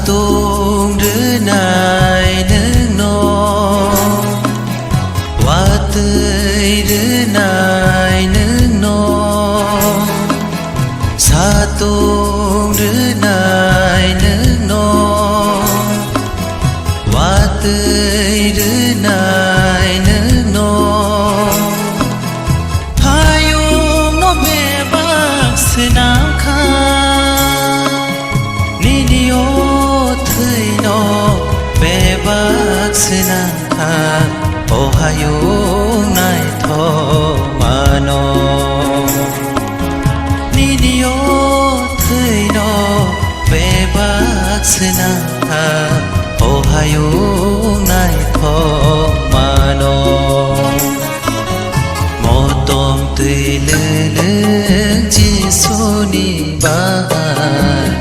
tung rứ nài nương nô hoa tươi rứ nài nương nô sa tung rứ nài nương nô hoa tươi rứ nài nương nô hayung no be bak se nam kha Senangka Ohayung nai tho mano Nidio thui no bebak senangka Ohayung nai tho mano Motom tui leleng Jisu ni bahan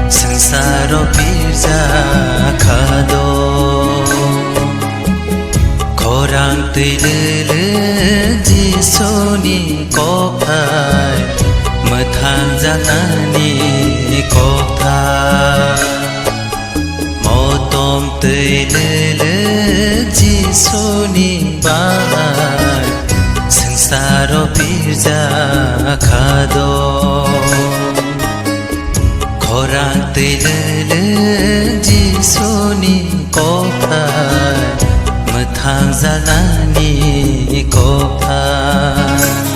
Sengsaro pirja khado Korang tui leleng Jisu ni ko phai Mơ thang giác ni ko thai Mô tôm tui leleng Jisu ni bahai Sengsaro pirja khado Korang tui leleng Jisu ni ko phai Thang jalani ko phai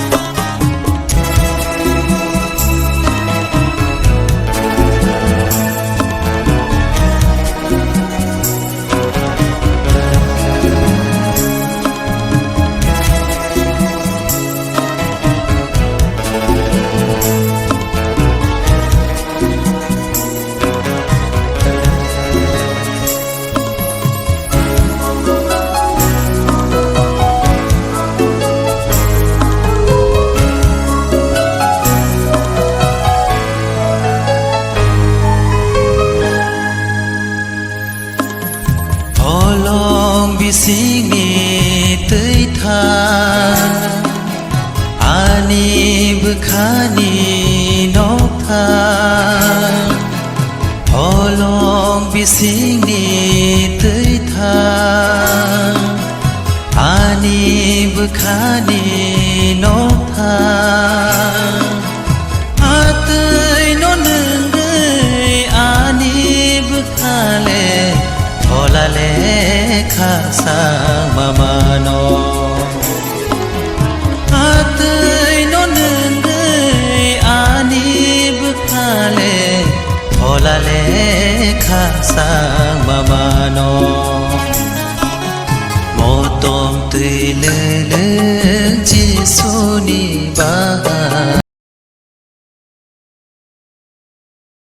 Singi tui than Ani bukhani nok than Holong bisingi tui than Ani bukhani nok than Atui no nungai ani bukhale Thola lekha sang mamano Atui no nungai ani bukhale Thola lekha sang mamano Motom tui leleng Jisu ni bahai